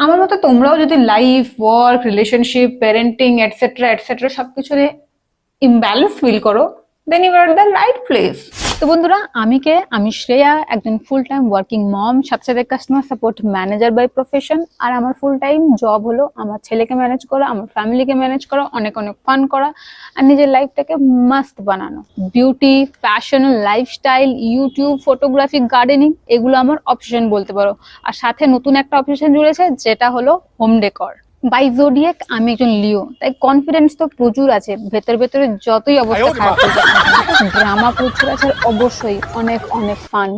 আমার মতে তোমরাও যদি life, work, relationship, parenting etcetera etcetera সবকিছুতে ইমব্যালেন্স ফিল করো, then you are the right place. তো বন্ধুরা, আমি শ্রেয়া, একজন ফুল টাইম ওয়ার্কিং মম, সাথে সাথে customer support manager by profession. আর আমার ফুল টাইম জব হলো আমার ছেলেকে ম্যানেজ করা, আমার ফ্যামিলিকে ম্যানেজ করা, অনেক অনেক ফান করা আর নিজের লাইফটাকে মাস্ত বানানো। Beauty, fashion, lifestyle, YouTube, photography, gardening, এগুলো আমার অপশন বলতে পারো। আর সাথে নতুন একটা অপশন জুড়েছে, যেটা হলো হোম ডেকর। বাই জোডিয়াক আমি একজন লিও, তাই কনফিডেন্স তো প্রচুর আছে। ভেতরে ভেতরে যতই অবস্থা খারাপ হয়ে যায়, ড্রামা প্রচুর আছে, আর অবশ্যই অনেক অনেক ফান।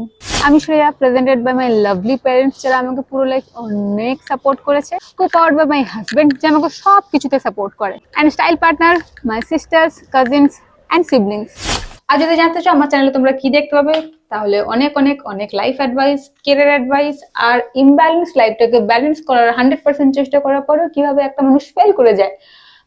আমি Shreya, presented by my lovely parents, যারা আমাকে পুরো লাইফ অনেক সাপোর্ট করেছে। Co powered by my husband, যে আমাকে সব কিছুতে সাপোর্ট করে। And style partner my sisters, cousins and siblings. আর যদি জানতে চাও আমার চ্যানেলে তোমরা কি দেখতে পাবে, তাহলে অনেক অনেক অনেক লাইফ অ্যাডভাইস, কেরিয়ার অ্যাডভাইস আর ইমব্যালেন্স লাইফটাকে ব্যালেন্স করার 100% চেষ্টা করার পরেও কিভাবে একটা মানুষ ফেল করে যায়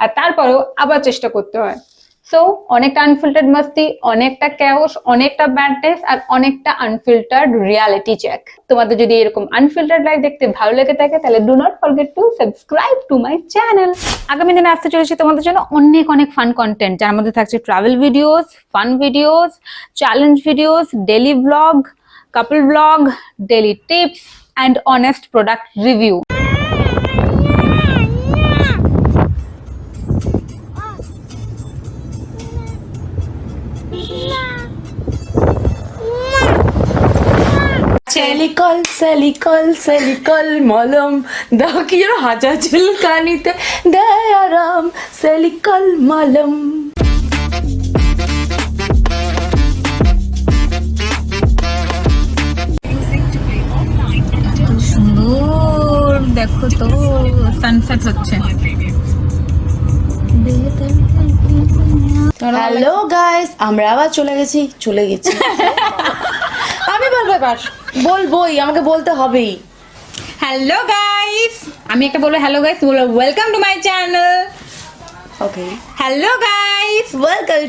আর তারপরেও আবার চেষ্টা করতে হয়। সো অনেকটা আনফিল্টার্ড মাস্তি, অনেকটা ক্যাওস, অনেকটা ব্যাডনেস আর অনেকটা আনফিল্টার্ড রিয়ালিটি চেক। তোমাদের যদি এরকম আনফিল্টার্ড লাইফ দেখতে ভালো লেগে থাকে, তাহলে do not forget to subscribe to my channel. আগামী দিনে আসতে চলেছি তোমাদের জন্য অনেক অনেক ফান কন্টেন্ট, যার মধ্যে থাকছে travel videos, fun videos, challenge videos, daily vlog, couple vlog, daily tips and honest product review. সেলিকল সেলিকল সেলিকল মলম দাও কি যেন হাজার চুলকানিতে দেয় আরাম, সেলিকল মলম। সুন্দর, দেখো তো সানসেট হচ্ছে। হ্যালো গাইস, আমরা আবার চলে গেছি আমি বলবো এবার, বলবোই, আমাকে বলতে হবেই। হ্যালো গাইস, আমি একটা বলবো হ্যালো গাইস, বলবো welcome to my channel. Okay, hello guys, welcome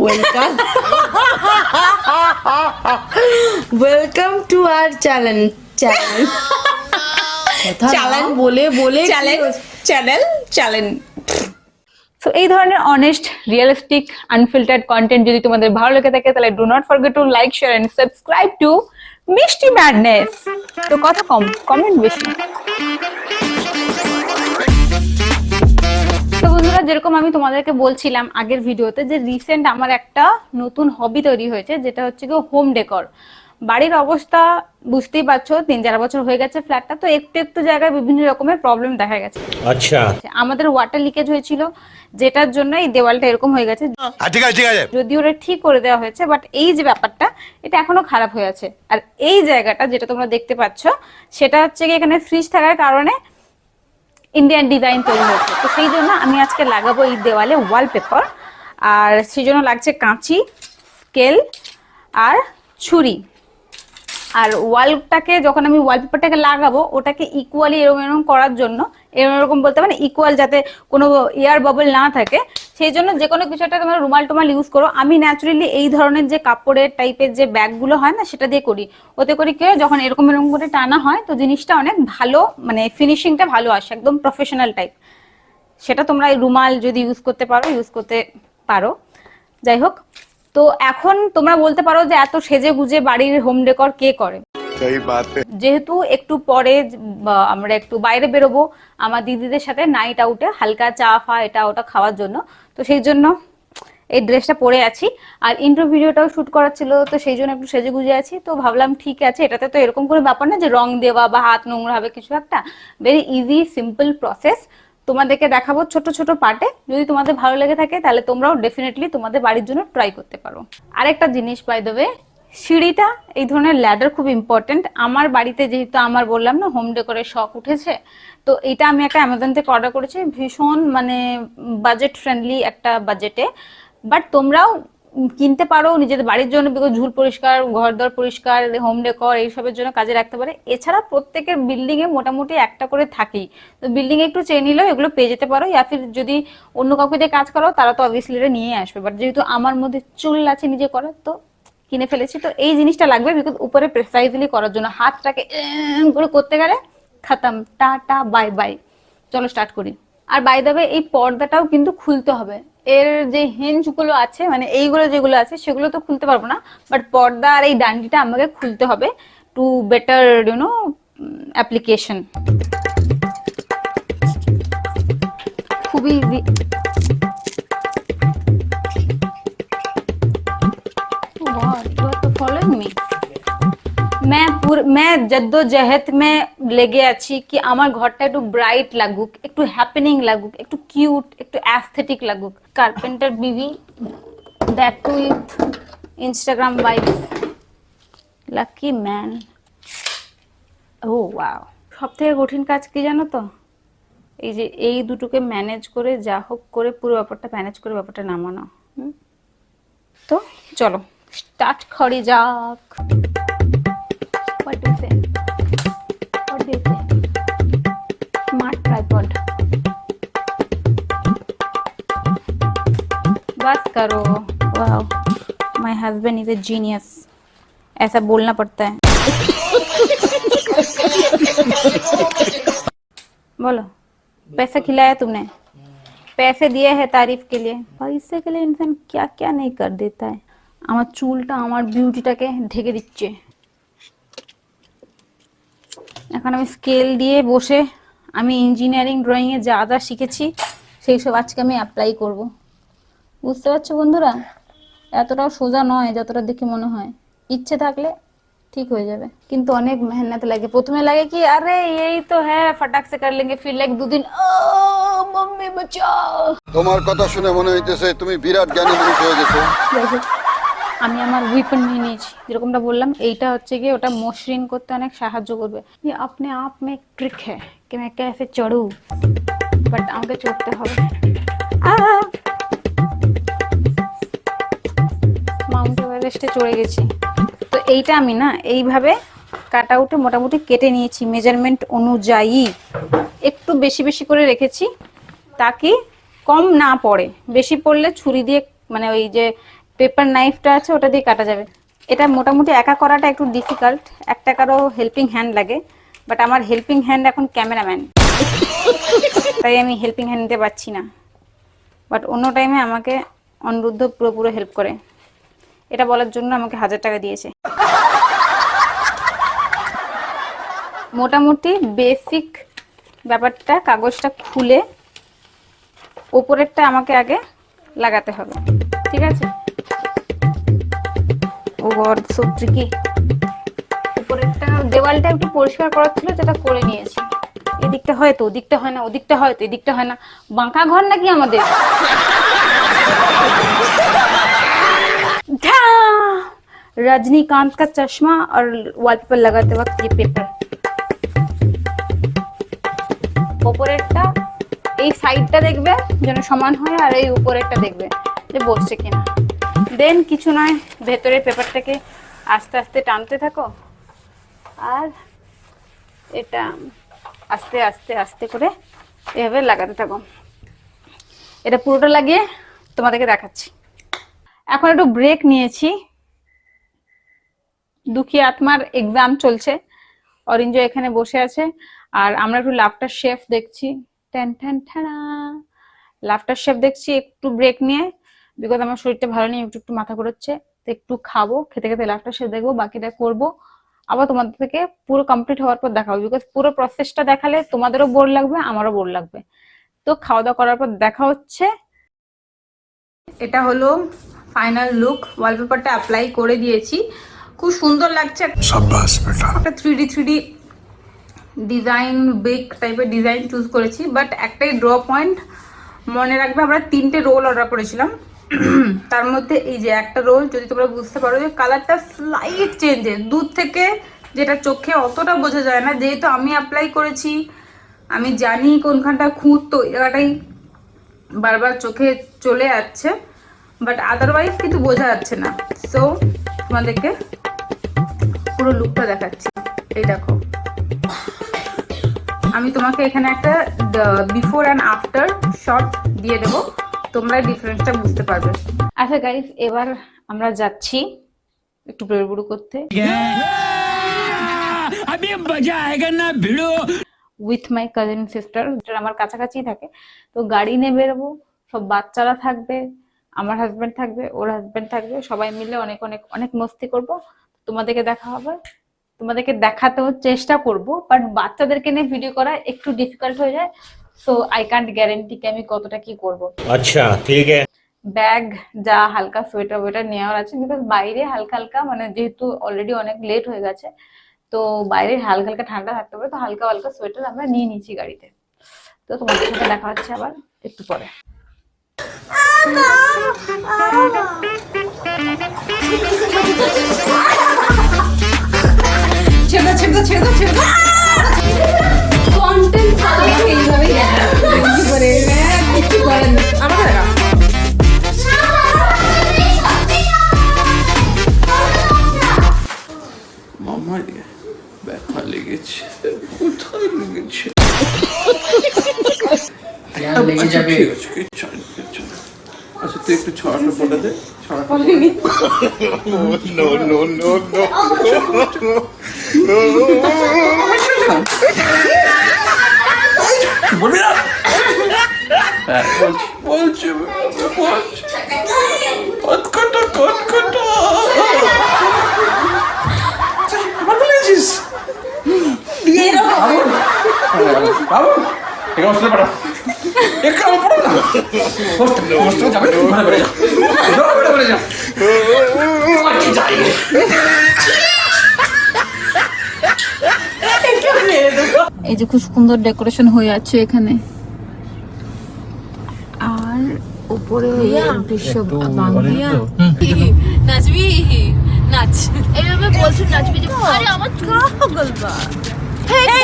welcome welcome to our channel channel বলে বলে চ্যানেল। সো এই ধরনের অনেস্ট, রিয়েলিস্টিক, আনফিল্টার্ড কন্টেন্ট যদি তোমাদের ভালো লেগে থাকে, তাহলে do not forget to like, share and subscribe to Mishti madness. তো কথা কম, কমেন্ট বেশি। তো বন্ধুরা, যেরকম আমি তোমাদেরকে বলছিলাম আগের ভিডিওতে, যে রিসেন্ট আমার একটা নতুন হবি তৈরি হয়েছে, যেটা হচ্ছে কি হোম ডেকর। বাড়ির অবস্থা বুঝতেই পারছো, 3-4 বছর হয়ে গেছে ফ্ল্যাটটা, তো একটু একটু জায়গায় বিভিন্ন রকমের প্রবলেম দেখা গেছে। আচ্ছা, আমাদের ওয়াটার লিকেজ হয়েছিল, যেটার জন্য এই দেওয়ালটা এরকম হয়ে গেছে। যদিও ওটা ঠিক করে দেওয়া হয়েছে, বাট এই যে ব্যাপারটা, এটা এখনো খারাপ হয়ে আছে। আর এই জায়গাটা যেটা তোমরা দেখতে পাচ্ছ, সেটা হচ্ছে কি এখানে ফ্রিজ থাকার কারণে ইন্ডিয়ান ডিজাইন তৈরি হয়েছে। তো সেই জন্য আমি আজকে লাগাবো এই দেওয়ালে ওয়ালপেপার, আর সেই জন্য লাগছে কাঁচি, স্কেল আর ছুরি। আর ওয়ালটাকে যখন আমি ওয়ালপেপারটাকে লাগাবো, ওটাকে ইকুয়ালি এরকম এরকম করার জন্য, এরকম বলতে পারে ইকুয়াল, যাতে কোনো এয়ার বাবল না থাকে, সেই জন্য যে কোনো কিছু একটা তোমরা রুমাল টুমাল ইউজ করো। আমি ন্যাচুরালি এই ধরনের যে কাপড়ের টাইপের যে ব্যাগগুলো হয় না, সেটা দিয়ে করি। ওতে করে কি হয়, যখন এরকম এরকম করে টানা হয়, তো জিনিসটা অনেক ভালো, মানে ফিনিশিংটা ভালো আসে, একদম প্রফেশনাল টাইপ। সেটা তোমরা এই রুমাল যদি ইউজ করতে পারো। যাই হোক, তো এখন তোমরা বলতে পারো যে এত সেজে গুজে বাড়ির হোম ডেকর কে করে। যেহেতু একটু পরে আমরা একটু বাইরে বেরোবো আমার দিদিদের সাথে নাইট আউটে, হালকা চা ফা এটা ওটা খাওয়ার জন্য, তো সেই জন্য এই ড্রেসটা পরে আছি। আর ইন্ট্রো ভিডিওটাও শুট করার ছিল, তো সেই জন্য একটু সেজে গুজে আছি। তো ভাবলাম ঠিক আছে, এটাতে তো এরকম কোনো ব্যাপার না যে রং দেওয়া বা হাত নোংরা হবে কিছু একটা, ভেরি ইজি সিম্পল প্রসেস। তোমাদেরকে দেখাবো ছোট ছোট পার্টে। যদি তোমাদের ভালো লেগে থাকে, তাহলে তোমরাও ডেফিনেটলি তোমাদের বাড়ির জন্য ট্রাই করতে পারো। আরেকটা জিনিস, বাই দ্য ওয়ে, সিঁড়িটা, এই ধরনের ল্যাডার খুব ইম্পর্টেন্ট। আমার বাড়িতে যেহেতু আমার বললাম না হোম ডেকোরের শখ উঠেছে, তো এটা আমি একটা অ্যামাজন থেকে অর্ডার করেছি, ভীষণ মানে বাজেট ফ্রেন্ডলি একটা বাজেটে। বাট তোমরাও কিনতে পারো নিজেদের বাড়ির জন্য, বিকজ ঝুল পরিষ্কার, ঘর দর পরিষ্কার, হোম ডেকর এইসবের জন্য কাজে রাখতে পারে। এছাড়া প্রত্যেকের বিল্ডিং এ মোটামুটি একটা করে থাকেই, তো বিল্ডিং এ একটু চেয়ে নিলেও এগুলো পেয়ে যেতে পারো। ইয়া ফির যদি অন্য কাউকে দিয়ে কাজ করো, তারা তো অবভিয়াসলি এটা নিয়ে আসবে। বাট যেহেতু আমার মধ্যে চুল আছে নিজে করার, তো কিনে ফেলেছি। তো এই জিনিসটা লাগবে, বিকজ উপরে প্রেসাইজলি করার জন্য হাতটাকে করে করতে গেলে খতম, টাটা বাই বাই। চলো স্টার্ট করি। আর বাই দ্য ওয়ে এই পর্দাটাও কিন্তু খুলতে হবে। এর যে হিঞ্জ গুলো আছে, মানে এইগুলো যেগুলো আছে সেগুলো তো খুলতে পারবো না, বাট পর্দা আর এই ডান্ডিটা আমাকে খুলতে হবে টু বেটার অ্যাপ্লিকেশন। খুবই ইজি। Following me. मैं जद्दोजहद में লেগে আছি কি আমার ঘরটা একটু ব্রাইট লাগুক, একটু হ্যাপেনিং লাগুক, একটু কিউট, একটু অ্যাস্থেটিক লাগুক। কার্পেন্টার বিবি, that too with Instagram vibes. Lucky man. Oh wow. সবথেকে কঠিন কাজ কি জানো তো? এই যে এই দুটোকে ম্যানেজ করে যা হোক করে পুরো ব্যাপারটা ম্যানেজ করে ব্যাপারটা নামানো। তো চলো স্টার্ট করি যাক। What do you say? What do you say? Smart tripod. बस करो। Wow, my husband is a genius. ऐसा बोलना पड़ता है। बोलो, पैसा खिलाया तुमने? पैसे दिए हैं तारीफ के लिए। पैसे के लिए इंसान क्या क्या नहीं कर देता है। আমার চুলটা আমার বিউটিটাকে ঢেকে দিচ্ছে। এখন আমি স্কেল দিয়ে বসে আমি ইঞ্জিনিয়ারিং ড্রয়িং এ যা যা শিখেছি সেই সব আজকে আমি অ্যাপ্লাই করব। বুঝতে পারছো বন্ধুরা? এতটাও সোজা নয় যতটা দেখে মনে হয়। ইচ্ছে থাকলে ঠিক হয়ে যাবে, কিন্তু অনেক মেহনত লাগে। প্রথমে লাগে কি আরে এই তো হ্যাঁ ফটাক সে কর লেंगे, फिर लाइक 2 दिन मम्मी बचाओ। তোমার কথা শুনে মনে হইতেছে তুমি বিরাট জ্ঞানী মানুষ হয়ে গেছো। আমি আমার উইপন নিয়ে নিয়েছি, যেরকমটা বললাম এইটা হচ্ছে কি ওটা মসৃণ করতে অনেক সাহায্য করবে। ये अपने आप में एक ट्रिक है कि मैं कैसे चढ़ूं, বাট আমাকে চড়তে হবে। মাউন্ট এভারেস্টে চড়ে গেছি। তো এইটা আমি না এইভাবে কাট আউটে মোটামুটি কেটে নিয়েছি মেজারমেন্ট অনুযায়ী। একটু বেশি বেশি করে রেখেছি তাকি কম না পড়ে। বেশি পড়লে ছুরি দিয়ে, মানে ওই যে পেপার নাইফটা আছে ওটা দিয়ে কাটা যাবে। এটা মোটামুটি একা করাটা একটু ডিফিকাল্ট, একটা কারো হেল্পিং হ্যান্ড লাগে, বাট আমার হেল্পিং হ্যান্ড এখন ক্যামেরাম্যান, তাই আমি হেল্পিং হ্যান্ড নিতে পারছি না। বাট অন্য টাইমে আমাকে অনিরুদ্ধ পুরো হেল্প করে। এটা বলার জন্য আমাকে 1000 টাকা দিয়েছে। মোটামুটি বেসিক ব্যাপারটা, কাগজটা খুলে ওপরেরটা আমাকে আগে লাগাতে হবে, ঠিক আছে? ও গড সো ট্রিকি। উপরেরটা দেওয়ালটা একটু পরিষ্কার করার ছিল, যেটা করে নিয়েছি। এদিকটা হয় তো ওদিকটা হয় না, ওদিকটা হয় তো এদিকটা হয় না। বাঁকা ঘর নাকি আমাদের? रजनीकांत का चश्मा और वॉलपेपर लगाते वक्त ये पेपर। উপরেরটা এই সাইডটা দেখবে যেন সমান হয়, আর এই উপরেরটা দেখবে যে বসছে কিনা। দেন কিছু নয়, ভেতরের পেপারটাকে আস্তে আস্তে টানতে থাকো, আর এটা আস্তে আস্তে আস্তে করে এভাবে লাগাতে থাকো। এটা পুরোটা লাগিয়ে তোমাদেরকে দেখাচ্ছি। এখন একটু ব্রেক নিয়েছি, দুঃখী আত্মার এক্সাম চলছে, অরিঞ্জ এখানে বসে আছে, আর আমরা একটু লাফটার শেফ দেখছি। টেন টেন ঠেনা লাফটার শেফ দেখছি একটু ব্রেক নিয়ে, বিকজ আমার শরীরটা ভালো নেই, একটু মাথা ঘুরোচ্ছে, তো একটু খাবো, খেতে খেতে লাফটার শেফ দেখবো, বাকিটা করবো। আবার তোমাদের থেকে পুরো কমপ্লিট হওয়ার পর দেখাবো, বিকজ পুরো প্রসেসটা দেখালে তোমাদেরও বোর লাগবে, আমারও বোর লাগবে। তো খাওয়া দাওয়া করার পর দেখা হচ্ছে। এটা হলো ফাইনাল লুক। ওয়ালপেপারটা অ্যাপ্লাই করে দিয়েছি, খুব সুন্দর লাগছে। শাবাশ বেটা। একটা 3D ডিজাইন, বেক টাইপের ডিজাইন চুজ করেছি, বাট একটাই ড্র পয়েন্ট মনে রাখবে, আমরা 3টে রোল অর্ডার করেছিলাম। তার মধ্যে এই যে একটা রোল, যদি তোমরা বুঝতে পারো যে কালারটা স্লাইট চেঞ্জেস, দূর থেকে যেটা চোখে অতটা বোঝা যায় না, যেহেতু আমি অ্যাপ্লাই করেছি আমি জানি কোনখানটা খুঁত, তো এই জায়গাটাই বারবার চোখে চলে যাচ্ছে, বাট আদারওয়াইজ কিছু বোঝা যাচ্ছে না। সো তোমাদেরকে পুরো লুকটা দেখাচ্ছি। এই দেখো, আমি তোমাকে এখানে একটা বিফোর অ্যান্ড আফটার শট দিয়ে দেবো, তোমরা ডিফারেন্সটা বুঝতে পারবে। আচ্ছা গাইস, এবার আমরা যাচ্ছি একটু বেরবুড়ু করতে। উইথ মাই কাজিন সিস্টার, যেটা আমার কাছাকাছি থাকে। তো গাড়ি নিয়ে বেরোবো, সব বাচ্চারা থাকবে, আমার হাজবেন্ড থাকবে, ওর হাজবেন্ড থাকবে, সবাই মিলে অনেক অনেক অনেক মস্তি করব। তোমাদেরকে দেখা হবে, তোমাদেরকে দেখাতেও চেষ্টা করব, বাট বাচ্চাদেরকে নিয়ে ভিডিও করা একটু ডিফিকাল্ট হয়ে যায়। সো আই কান্ট গ্যারেন্টি কি আমি কতটা কি করব। अच्छा ठीक है। ব্যাগ যা হালকা সোয়েটার ওয়েটার নেওয়ার আছে, বিকজ বাইরে হালকা হালকা মানে যেহেতু অলরেডি অনেক লেট হয়ে গেছে, তো বাইরে হালকা হালকা ঠান্ডা থাকতে পারে, তো হালকা হালকা সোয়েটার আমরা নিয়ে নিচ্ছি গাড়িতে। তো তোমাদের সাথে দেখা হচ্ছে আবার একটু পরে। ছেড়ে ছেড়ে ছেড়ে ছেড়ে কন্টেন্ট ভালো এইভাবেই কিছু করেন না আমাকে দেখা। আমার ব্যথা লেগেছে, কোথায় লেগেছে? লেগে যাবে। ঠিক আছে, কিচ্ছু নেই, কিচ্ছু নেই। আচ্ছা তুই একটু ছড়াটা পড়ে দে, ছড়াটা বলবি না? হ্যাঁ, বলছি কটকটা কটকটা আমার বলেছিস বাবু ঠিক আছে পাঠা একটু আমার পড়ো না পোস্ট যাবে ঘরে বেড়ে যাও বেড়ে যাও আর কি যাই এই যে খুব সুন্দর ডেকোরেশন হয়ে আছে এখানে, আর উপরে বিশ্ব বাংলা নাচবি নাচ এইভাবে বলছো নাচবি যে আরে আমার পাগল বা হেই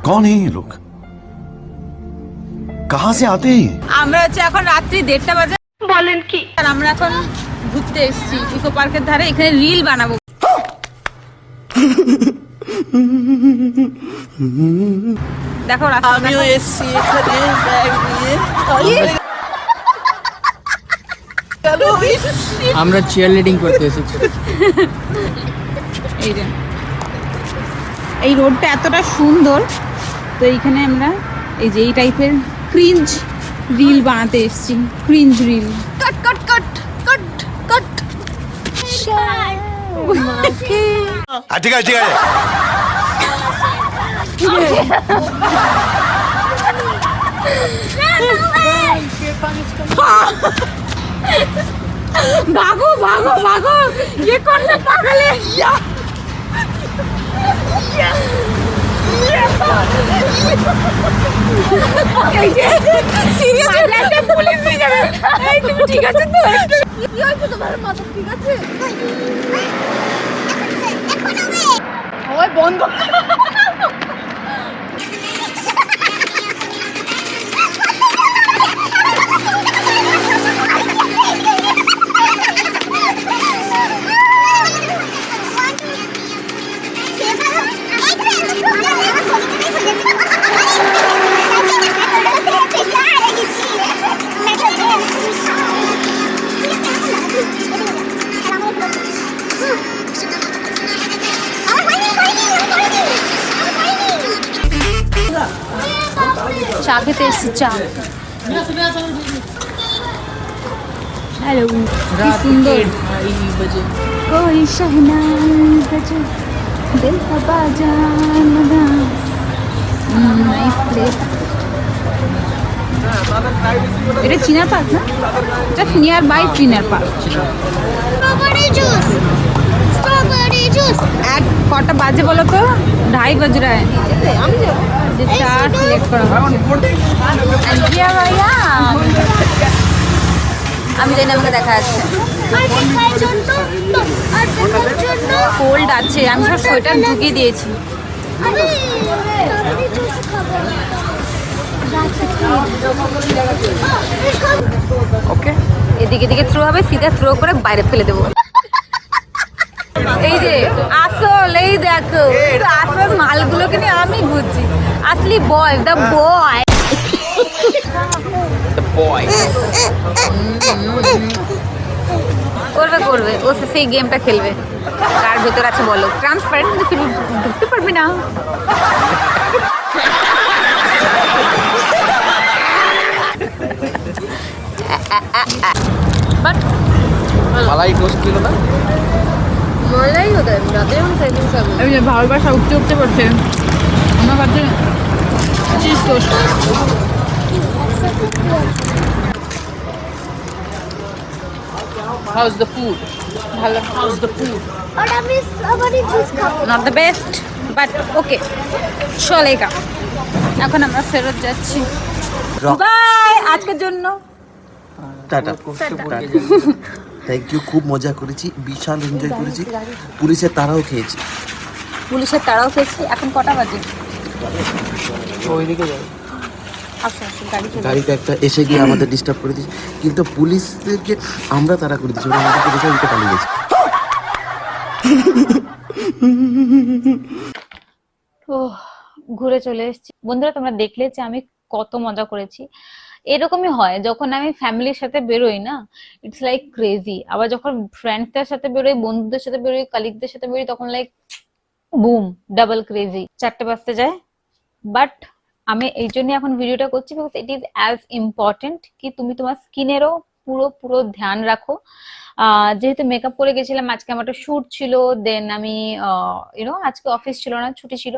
कौन है ये लोग, कहाँ से आते हैं ये? আমরা হচ্ছে এখন রাত্রি 1:30 বাজে। বলেন কি? আর আমরা এখন ঘুরতে এসেছি ইকো পার্কের ধারে, এখানে রিল বানাবো। দেখো আমিও এসেছি এখানে ব্যাগ নিয়ে। আমরা চিয়ার লিডিং করতে এসেছি। এই যে এই রোডটা এতটা সুন্দর, তো এইখানে আমরা এই যে এই টাইপের ক্রিঞ্জ রিল বানাতে এসেছি। ক্রিঞ্জ রিল কট কট কট কট কট ठीक है ठीक है। भागो भागो भागो, ये कौन सा पागल है? পুলিশ নিয়ে যাবে। তুমি ঠিক আছে তো? কি হয়েছে তোমার মাথা ঠিক আছে? ওই বন্ধ। চা খেতে এসেছি, চা। হ্যালো, কি সুন্দর। कोई शहनाई बजे दिल का बाजान लगा। Nice place. এটা চিনার পার্ক না? এটা near by Chinar park. Strawberry juice, strawberry juice. এক কটা বাজে বলো তো? 2:30 বাজ रहा है। যে চা সিলেক্ট করা হচ্ছে। আলিয়া ভাইয়া, আমি জানি আমাকে দেখা যাচ্ছে। আর দেখার জন্য আর দেখার জন্য কোল্ড আছে, আমি সব সোয়েটার ঢুকিয়ে দিয়েছি। আমি স্ট্রবেরি জুস খাবো। ওকে, এদিকে এদিকে থ্রো হবে, সিধা থ্রো করে বাইরে ফেলে দেবো। এই যে আসল, এই দেখো আসল মালগুলোকে নিয়ে আমি বুঝছি। আসলি বয়, দ্য বয়। করবে করবে, ও সেই গেমটা খেলবে। কার ভেতর আছে বলো, ট্রান্সপারেন্ট কিন্তু ঢুকতে পারবে না। বাট মালাই টোস্ট ছিল না? মলাই ওদের রাতে যখন খাইতে খাবো। আমি যে ভালোবাসা উঠতে উঠতে পড়ছে, আমার কাছে cheese toast. How's the food? ভালো, How's the food? और আমি স্ট্রবেরি জুস খাবো। Not the best but okay, চলেগা। এখন আমরা ফেরত যাচ্ছি, বাই আজকের জন্য। টাটা। থ্যাংক ইউ, খুব মজা করেছি, বিশাল এনজয় করেছি, পুলিশের তারাও খেয়েছি। পুলিশের তাড়াও খেয়েছি। এখন কটা বাজে? ওইদিকে যাবে। আচ্ছা আচ্ছা, গাড়ি চলে গাড়িতে একটা এসে গিয়ে আমাদের ডিস্টার্ব করে দিয়েছে, কিন্তু পুলিশদেরকে আমরা তাড়া করে দিচ্ছি, ওরা আমাদেরকে দেখে উল্টে পালিয়ে গেছে। ও, ঘুরে চলে এসেছি। বন্ধুরা, তোমরা দেখলে যে আমি কত মজা করেছি। এরকমই হয় যখন আমি ফ্যামিলির সাথে বেরোই না, ইটস লাইক ক্রেজি। আবার যখন ফ্রেন্ডসদের সাথে বেরোই, বন্ধুদের সাথে বেরোই, কালিগদের সাথে বেরোই, তখন লাইক বুম, ডাবল ক্রেজি। 4টে বাজতে যায়। বাট আমি এই জন্য এখন ভিডিওটা করছি, because it is as important কি তুমি তোমার স্কিনেরও পুরো পুরো ধ্যান রাখো। যেহেতু মেকআপ করে গেছিলাম, আজকে আমার একটা শুট ছিল, দেন আমি আজকে অফিস ছিল না, ছুটি ছিল,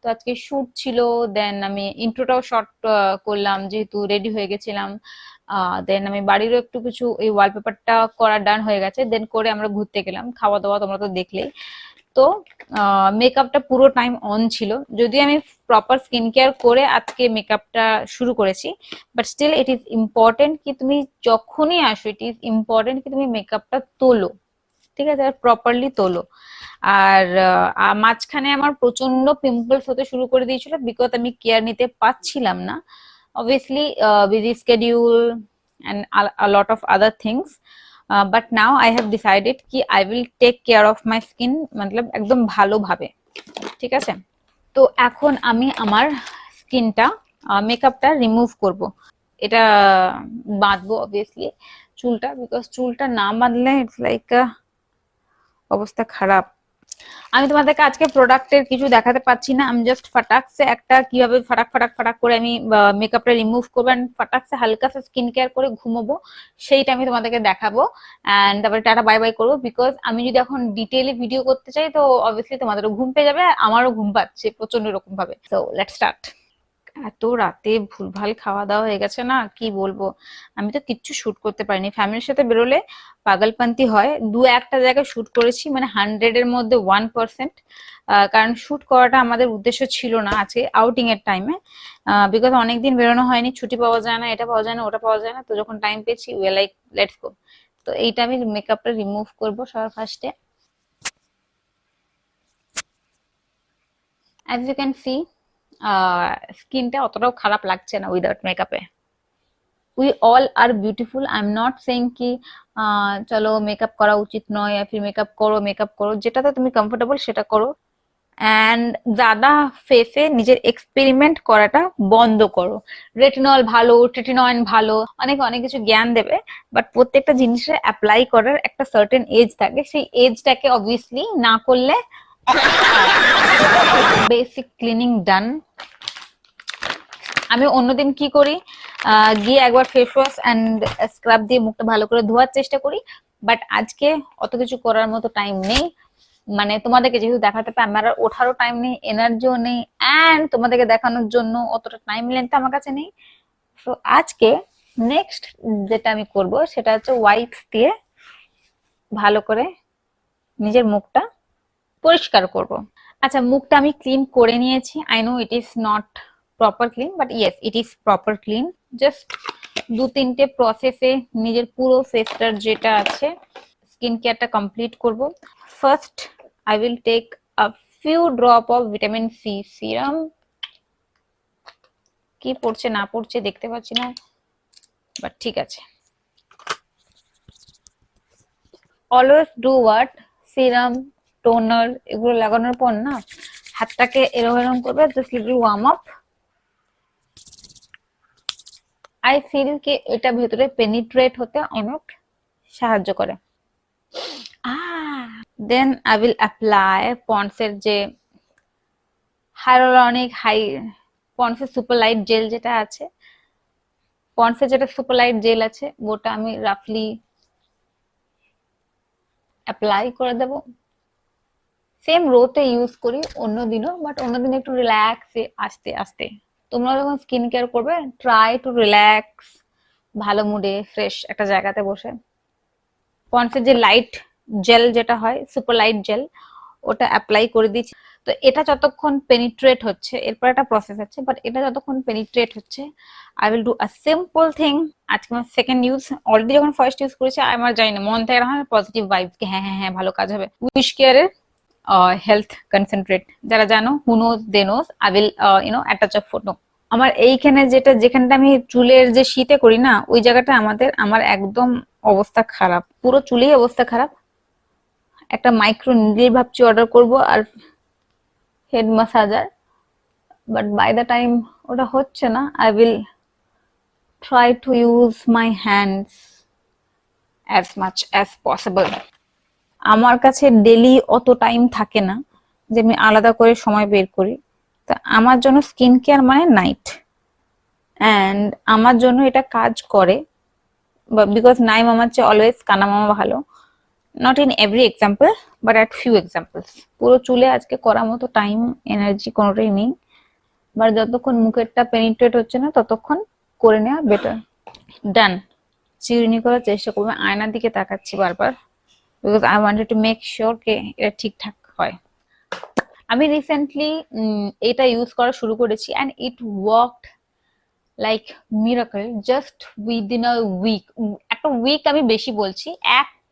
তো আজকে শুট ছিল। দেন আমি ইন্ট্রোটাও শর্ট করলাম, যেহেতু রেডি হয়ে গেছিলাম। দেন আমি বাড়িরও একটু কিছু, এই ওয়ালপেপারটা করা ডান হয়ে গেছে, দেন করে আমরা ঘুরতে গেলাম, খাওয়া দাওয়া তোমরা তো দেখলেই। তো মেকআপটা পুরো টাইম অন ছিল, যদিও আমি প্রপার স্কিন কেয়ার করে আজকে মেকআপটা শুরু করেছি, but still it is important কি তুমি যখনই আসো, ইট ইজ ইম্পর্টেন্ট কি তুমি মেকআপটা তোলো, ঠিক আছে, আর প্রপারলি তোলো। আর মাঝখানে আমার প্রচন্ড পিম্পলস হতে শুরু করে দিয়েছিল, বিকজ আমি কেয়ার নিতে পারছিলাম না, obviously busy schedule and a lot of other things. But now I have decided কি I will take care of my skin, মতলব একদম ভালোভাবে, ঠিক আছে। তো এখন আমি আমার স্কিনটা, মেকআপটা রিমুভ করব। এটা বাঁধবো অবভিয়াসলি চুলটা, বিকজ চুলটা না বাঁধলে ইটস লাইক অবস্থা খারাপ। আমি তোমাদেরকে আজকে প্রোডাক্টের কিছু দেখাতে পাচ্ছি না, আমি জাস্ট ফাটাকসে একটা কিভাবে ফাটাক ফাটাক ফাটাক করে আমি মেকআপটা রিমুভ করবো, এন্ড ফাটাকসে হালকা সে স্কিন কেয়ার করে ঘুমোবো, সেইটা আমি তোমাদেরকে দেখাবো। এন্ড তারপরে টাটা বাই বাই করবো, বিকজ আমি যদি এখন ডিটেইলি ভিডিও করতে চাই তো অবভিয়াসলি তোমাদেরও ঘুম পেয়ে যাবে, আমারও ঘুম পাচ্ছে প্রচন্ড রকম ভাবে। তো লেটস স্টার্ট। এত রাতে ভুলভাল খাওয়া দাওয়া হয়ে গেছে না, কি বলবো। আমি তো কিচ্ছু শুট করতে পারিনি, ফ্যামিলির সাথে বেরোলে পাগলপান্তি হয়। একটা জায়গায় শুট করেছি, মানে 100-এর মধ্যে 1%, কারণ শুট করাটা আমাদের উদ্দেশ্য ছিল না আজকে আউটিং এর টাইমে, বিকজ অনেকদিন বেরোনো হয়নি, ছুটি পাওয়া যায় না, এটা পাওয়া যায় না, ওটা পাওয়া যায় না, তো যখন টাইম পেয়েছি উই লাইক লেটস গো। তো এইটা আমি মেকআপটা রিমুভ করবো সবার ফার্স্টে। অ্যাজ ইউ ক্যান সি স্কিনটা অতটাও খারাপ লাগছে না উইদাউট মেকআপে। We all are beautiful, I am not saying কি চলো মেকআপ করা উচিত নয়, ফির মেকআপ করো, যেটাতে তুমি কমফোর্টেবল সেটা করো। অ্যান্ড জাদা ফেসে নিজের এক্সপেরিমেন্ট করাটা বন্ধ করো। রেটিনল ভালো, ট্রেটিনয়েন ভালো, অনেক কিছু জ্ঞান দেবে, বাট প্রত্যেকটা জিনিসে অ্যাপ্লাই করার একটা সার্টেন এজ থাকে, সেই এজটাকে অবভিয়াসলি না করলে। বেসিক ক্লিনিং ডান। আমি অন্যদিন কি করি, গিয়ে একবার ফেস ওয়াশ অ্যান্ড স্ক্রাব দিয়ে মুখটা ভালো করে ধোয়ার চেষ্টা করি, বাট আজকে অত কিছু করার মতো টাইম নেই, মানে তোমাদেরকে যেহেতু দেখাতে পাই, আমার আর ওঠারও টাইম নেই, এনার্জিও নেই, অ্যান্ড তোমাদেরকে দেখানোর জন্য অতটা টাইম লেন্থ আমার কাছে নেই। তো আজকে নেক্সট যেটা আমি করব সেটা হচ্ছে ওয়াইপস দিয়ে ভালো করে নিজের মুখটা পরিষ্কার করব। আচ্ছা, মুখটা আমি ক্লিন করে নিয়েছি, I know it is not proper clean, but yes it is proper clean. Just 2-3টে প্রসেসে নিজের পুরো ফেসটার যেটা আছে স্কিন কেয়ারটা কমপ্লিট করব। First I will take a few drop of vitamin C serum. কি পড়ছে না পড়ছে দেখতে পাচ্ছি না, বাট ঠিক আছে। Always do what, serum toner এগুলো লাগানোর পর না হাতটাকে এরকম করবে, just little warm up. I feel কি এটা ভেতরে পেনিট্রেট হতে অনেক সাহায্য করে। দেন আই উইল অ্যাপ্লাই পন্ডসের যে হাইরোলনিক পন্ডসের সুপার লাইট জেল যেটা আছে, পন্ডসের যেটা সুপার লাইট জেল আছে ওটা আমি রাফলি অ্যাপ্লাই করে দেব। সেম রোতে ইউজ করি অন্য দিনও, বাট অন্য দিন একটু রিল্যাক্সে আস্তে আস্তে। তোমরা যখন স্কিন কেয়ার করবে ট্রাই টু রিল্যাক্স, ভালো মুডে ফ্রেশ একটা জায়গাতে বসে। পন্ডসের যে লাইট জেল যেটা হয়, সুপার লাইট জেল, ওটা অ্যাপ্লাই করে দিচ্ছি। তো এটা যতক্ষণ পেনিট্রেট হচ্ছে, এরপর একটা প্রসেস আছে, বাট এটা যতক্ষণ পেনিট্রেট হচ্ছে I will do a simple thing. আজকে আমার সেকেন্ড ইউজ, অলরেডি যখন ফার্স্ট ইউজ করেছি আমার জানি না, মন থেকে হয় পজিটিভ ভাইবস কি হ্যাঁ হ্যাঁ হ্যাঁ ভালো কাজ হবে। উইশ কেয়ারের হেলথ কনসেন্ট্রেট, যারা জানো who knows they know, I will attach a photo. আমার এইখানে যেখানটা আমি চুলের যে শীতে করি না, ওই জায়গাটা আমার একদম অবস্থা খারাপ, পুরো চুলেই অবস্থা খারাপ। একটা মাইক্রো নিডল ভাবছি অর্ডার করব আর head massager, but by the time ওটা হচ্ছে না, I will try to use my hands as much as possible. আমার কাছে ডেলি অত টাইম থাকে না যে আমি আলাদা করে সময় বের করি। তা আমার জন্য স্কিন কেয়ার মানে নাইট, অ্যান্ড আমার জন্য এটা কাজ করে, বিকজ নাই মামার চেয়ে অলওয়েজ কানা মামা ভালো। Not in every example but at few examples. পুরো চুলে আজকে করার মতো টাইম এনার্জি কোনোটাই নেই, বাট যতক্ষণ মুখেরটা পেনিট্রেট হচ্ছে না ততক্ষণ করে নেওয়া বেটার। ডান। চিরুনি করার চেষ্টা করবে, আয়নার দিকে তাকাচ্ছি বারবার, because I wanted to make sure কে এটা ঠিকঠাক হয়। আমি রিসেন্টলি এটা ইউজ করা শুরু করেছি and it worked like miracle just within a week. একটা উইক আমি বেশি বলছি,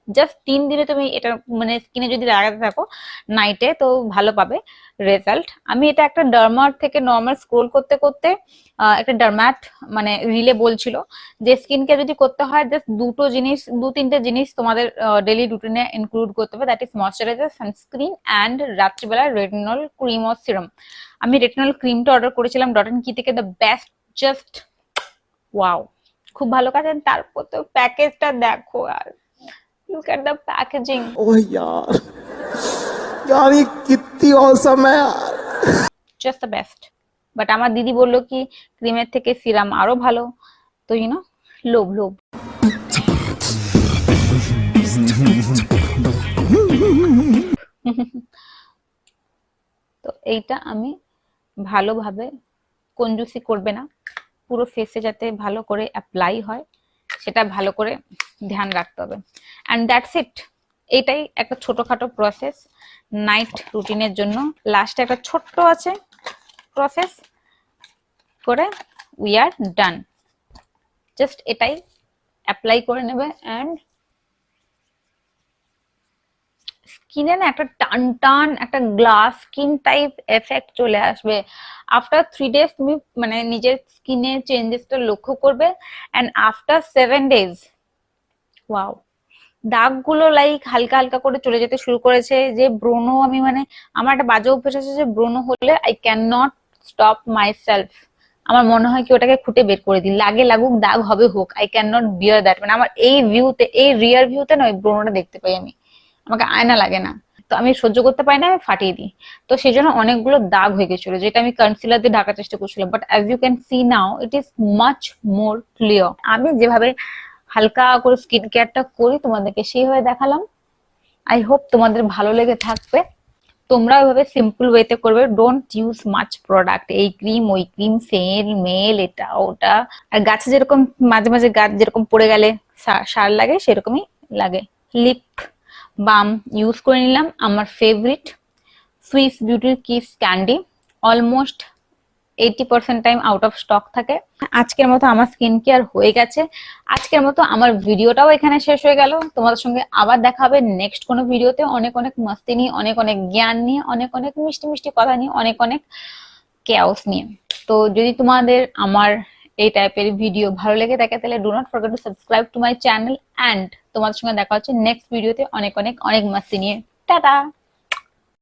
জাস্ট 3 দিনে তুমি এটা মানে স্কিনে যদি লাগাতে থাকো নাইটে তো ভালো পাবে রেজাল্ট। আমি এটা একটা ডার্মার্ট থেকে নর্মাল স্ক্রোল করতে করতে একটা ডার্ম্যাট মানে রিলে বলছিল যে স্কিন কেয়ার যদি করতে হয় জাস্ট 2-3টে জিনিস তোমাদের ডেইলি রুটিনে ইনক্লুড করতে হবে, that is moisturiser, sunscreen and রাত্রিবেলা রেটিনল ক্রিম অর সিরাম। আমি রেটিনল ক্রিমটা অর্ডার করেছিলাম ডট এন্ড কি থেকে, দ্য বেস্ট, জাস্ট ওয়াও, খুব ভালো কাজ। তারপর তো প্যাকেজটা দেখো, আর look at the packaging. ওহ यार ये कितनी औसम है यार, just the best. বাট আমার দিদি বললো কি ক্রিমের থেকে সিরাম আরো ভালো, তো লোভ। তো এইটা আমি ভালোভাবে, কঞ্জুসি করবে না, পুরো ফেসে যাতে ভালো করে অ্যাপ্লাই হয় সেটা ভালো করে ধ্যান রাখতে হবে। And that's it. এটাই একটা ছোটখাটো প্রসেস নাইট রুটিনের জন্য। লাস্টে একটা ছোট্ট আছে প্রসেস করে উই আর ডান। জাস্ট এটাই অ্যাপ্লাই করে নেবে অ্যান্ড স্কিনে না একটা টান একটা গ্লাস স্কিন টাইপ এফেক্ট চলে আসবে। আফটার 3 days তুমি মানে নিজের স্কিনে চেঞ্জেসটা লক্ষ্য করবে, অ্যান্ড আফটার 7 days ওয়াও, দাগগুলো লাইক হালকা হালকা করে চলে যেতে শুরু করেছে। যে ব্রণ, আমি মানে আমার একটা বাজে অভ্যাস আছে যে ব্রণ হলে I can not stop my self, আমার মনে হয় কি ওটাকে খুঁটে বের করে দিই, লাগুক দাগ হবে হোক, I can not beer that. মানে আমার এই ভিউতে, এই রিয়ার ভিউতে না ওই ব্রণটা দেখতে পাই আমি, আমাকে আয়না লাগে না, তো আমি সহ্য করতে পারি না, আমি ফাটিয়ে দিই। তো সেই জন্য অনেকগুলো দাগ হয়ে গেছিল যেটা আমি কনসিলার দিয়ে ঢাকার চেষ্টা করছিলাম, but as you can see now it is much more clear. আমি যেভাবে হালকা করে স্কিন কেয়ারটা করি তোমাদেরকে সেইভাবে দেখালাম। আই হোপ তোমাদের ভালো লেগে থাকবে। তোমরা ওইভাবে সিম্পল ওয়েতে করবে, ডোন্ট ইউজ মাচ প্রোডাক্ট, এই ক্রিম ওই ক্রিম, সেল মেল এটা ওটা। আর গাছে যেরকম মাঝে মাঝে গাছ যেরকম পড়ে গেলে সার লাগে সেরকমই লাগে। লিপ বাম ইউজ করে নিলাম, আমার ফেভারিট সুইস বিউটির kiss candy, almost 80% time out of stock থাকে। আজকের মতো আমার স্কিন কেয়ার হয়ে গেছে, আজকের মতো আমার ভিডিওটাও এখানে শেষ হয়ে গেল। তোমাদের সঙ্গে আবার দেখা হবে নেক্সট কোনো ভিডিওতে, অনেক অনেক মাস্তি নিয়ে, অনেক অনেক জ্ঞান নিয়ে, অনেক অনেক মিষ্টি মিষ্টি কথা নিয়ে, অনেক অনেক কেওস নিয়ে। তো যদি তোমাদের আমার এই টাইপের ভিডিও ভালো লেগে থাকে তাহলে do not forget to subscribe to my channel, and তোমাদের সঙ্গে দেখা হচ্ছে নেক্সট ভিডিওতে অনেক অনেক অনেক মাস্তি নিয়ে। টাটা।